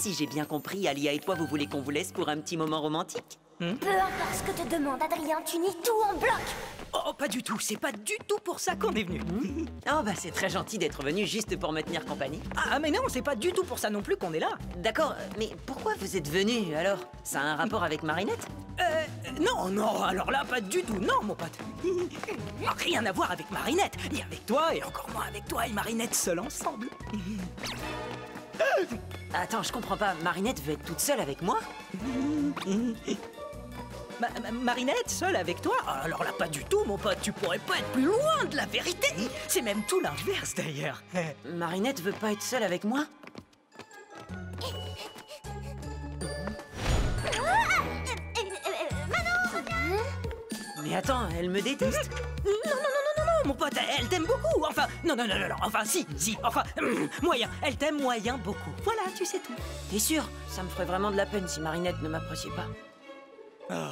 Si j'ai bien compris, Alia et toi, vous voulez qu'on vous laisse pour un petit moment romantique? Peu importe ce que te demande Adrien, tu nies tout en bloc. Oh, pas du tout, c'est pas du tout pour ça qu'on est venu. Oh, bah c'est très gentil d'être venu juste pour me tenir compagnie. Ah, mais non, c'est pas du tout pour ça non plus qu'on est là. D'accord, mais pourquoi vous êtes venu alors? Ça a un rapport avec Marinette? Non, non, alors là, pas du tout, non, mon pote. Rien à voir avec Marinette, ni avec toi, et encore moins avec toi et Marinette seuls ensemble. Attends, je comprends pas, Marinette veut être toute seule avec moi? Marinette, seule avec toi? Alors là, pas du tout, mon pote, tu pourrais pas être plus loin de la vérité. C'est même tout l'inverse, d'ailleurs. Marinette veut pas être seule avec moi? Mais attends, elle me déteste? Non, mon pote, elle t'aime beaucoup. Enfin, non, enfin, si, enfin, moyen. Elle t'aime moyen beaucoup. Voilà, tu sais tout. T'es sûr? Ça me ferait vraiment de la peine si Marinette ne m'appréciait pas. Noël!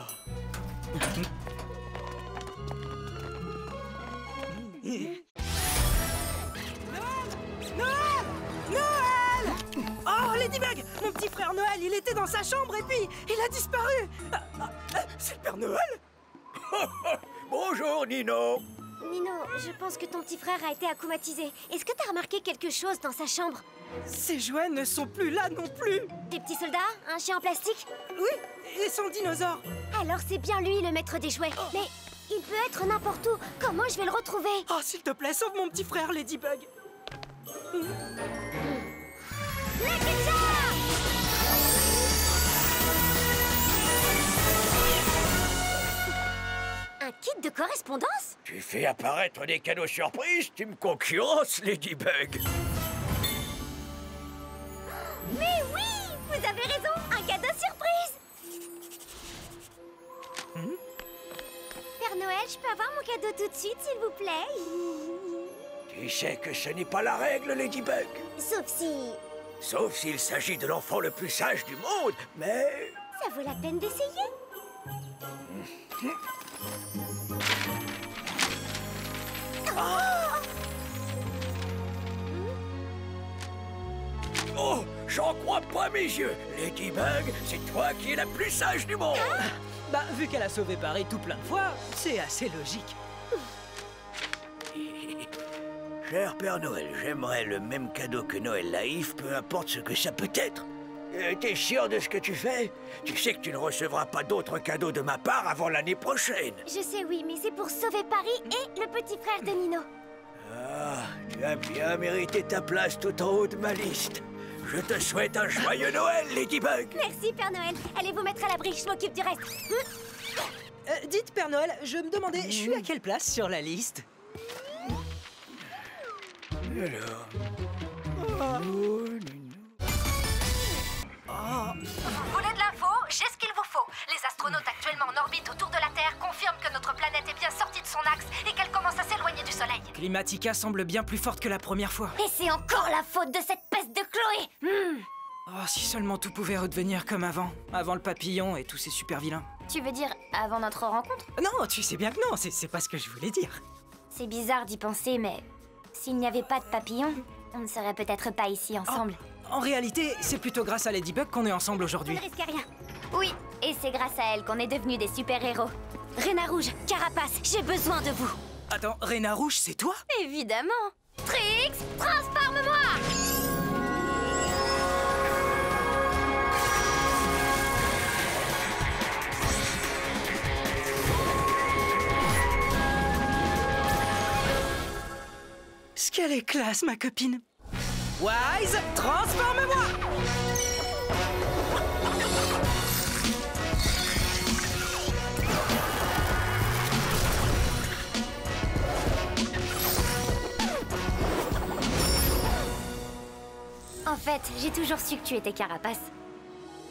Oh, Ladybug! Mon petit frère Noël, il était dans sa chambre et puis il a disparu. C'est le Père Noël? Bonjour, Nino. Nino, je pense que ton petit frère a été akumatisé. Est-ce que t'as remarqué quelque chose dans sa chambre? Ses jouets ne sont plus là non plus. Des petits soldats? Un chien en plastique? Oui, et son dinosaure. Alors c'est bien lui le maître des jouets. Mais il peut être n'importe où. Comment je vais le retrouver? Oh, s'il te plaît, sauve mon petit frère, Ladybug. Un kit de correspondance? Tu fais apparaître des cadeaux surprises, tu me concurrences, Ladybug. Mais oui! Vous avez raison! Un cadeau surprise! Père Noël, je peux avoir mon cadeau tout de suite, s'il vous plaît? Tu sais que ce n'est pas la règle, Ladybug. Sauf si... Sauf s'il s'agit de l'enfant le plus sage du monde, mais... ça vaut la peine d'essayer. Oh, j'en crois pas mes yeux. Ladybug, c'est toi qui es la plus sage du monde. Bah, vu qu'elle a sauvé Paris tout plein de fois, c'est assez logique. Cher Père Noël, j'aimerais le même cadeau que Noël naïf, peu importe ce que ça peut être. T'es sûr de ce que tu fais? Tu sais que tu ne recevras pas d'autres cadeaux de ma part avant l'année prochaine. Je sais, oui, mais c'est pour sauver Paris et le petit frère de Nino. Ah, tu as bien mérité ta place tout en haut de ma liste. Je te souhaite un joyeux Noël, Ladybug. Merci, Père Noël. Allez vous mettre à l'abri, je m'occupe du reste. Dites, Père Noël, je me demandais, je suis à quelle place sur la liste? Alors... Vous voulez de l'info? J'ai ce qu'il vous faut. Les astronautes actuellement en orbite autour de la Terre confirment que notre planète est bien sortie de son axe et qu'elle commence à s'éloigner du Soleil. Climatica semble bien plus forte que la première fois. Et c'est encore la faute de cette peste de Chloé. Oh, si seulement tout pouvait redevenir comme avant. Avant le papillon et tous ces super vilains. Tu veux dire avant notre rencontre? Non, tu sais bien que non, c'est pas ce que je voulais dire. C'est bizarre d'y penser, mais s'il n'y avait pas de papillon, on ne serait peut-être pas ici ensemble. En réalité, c'est plutôt grâce à Ladybug qu'on est ensemble On aujourd'hui. ne risque rien. Oui, et c'est grâce à elle qu'on est devenus des super-héros. Réna Rouge, Carapace, j'ai besoin de vous. Attends, Réna Rouge, c'est toi? Évidemment. Trix, transforme-moi! Ce qu'elle est classe, ma copine. Wise, transforme-moi! En fait, j'ai toujours su que tu étais Carapace.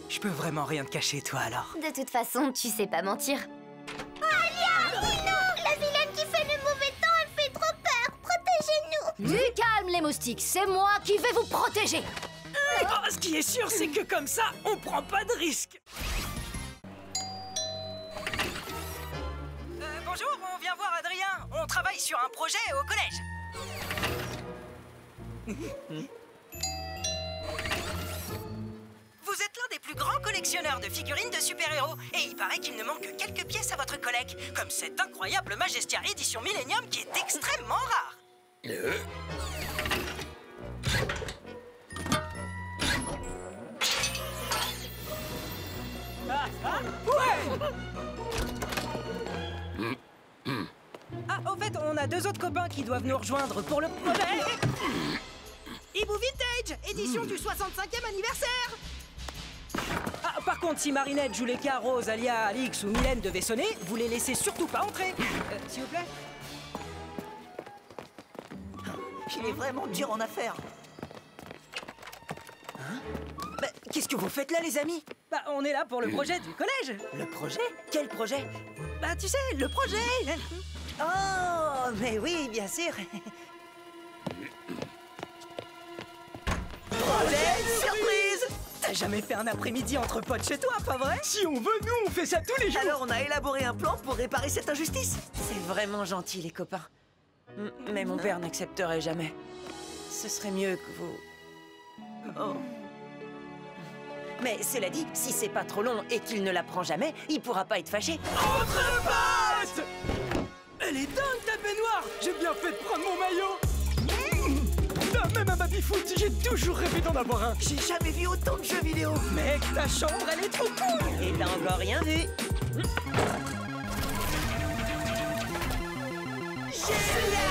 Je peux vraiment rien te cacher, toi, alors. De toute façon, tu sais pas mentir. Alia! Nino! La vilaine qui fait le mauvais temps, elle fait trop peur! Protégez-nous! Du calme, les moustiques, c'est moi qui vais vous protéger. Oh, ce qui est sûr, c'est que comme ça, on prend pas de risque. Bonjour, on vient voir Adrien. On travaille sur un projet au collège. Vous êtes l'un des plus grands collectionneurs de figurines de super-héros. Et il paraît qu'il ne manque que quelques pièces à votre collecte. Comme cette incroyable Majestia édition Millennium qui est extrêmement rare. Ah, au fait, on a 2 autres copains qui doivent nous rejoindre pour le projet. Hibou Vintage, édition du 65e anniversaire. Ah, par contre, si Marinette, Juleka, Rose, Alia, Alix ou Mylène devaient sonner, vous les laissez surtout pas entrer. S'il vous plaît. Il est vraiment dur en affaires. Hein? Bah, qu'est-ce que vous faites là, les amis? Bah, on est là pour le projet du collège. Le projet? Quel projet? Bah, tu sais, le projet. Oh, mais oui, bien sûr. Projet surprise! T'as jamais fait un après-midi entre potes chez toi, pas vrai? Si on veut, nous, on fait ça tous les jours. Alors on a élaboré un plan pour réparer cette injustice. C'est vraiment gentil, les copains. Mais mon père n'accepterait jamais. Ce serait mieux que vous... Oh. Mais cela dit, si c'est pas trop long et qu'il ne l'apprend jamais, il pourra pas être fâché. Entre potes! Elle est dingue, ta baignoire! J'ai bien fait de prendre mon maillot! Même un baby-foot, j'ai toujours rêvé d'en avoir un! J'ai jamais vu autant de jeux vidéo! Mec, ta chambre, elle est trop cool! Et t'as encore rien vu! Génial!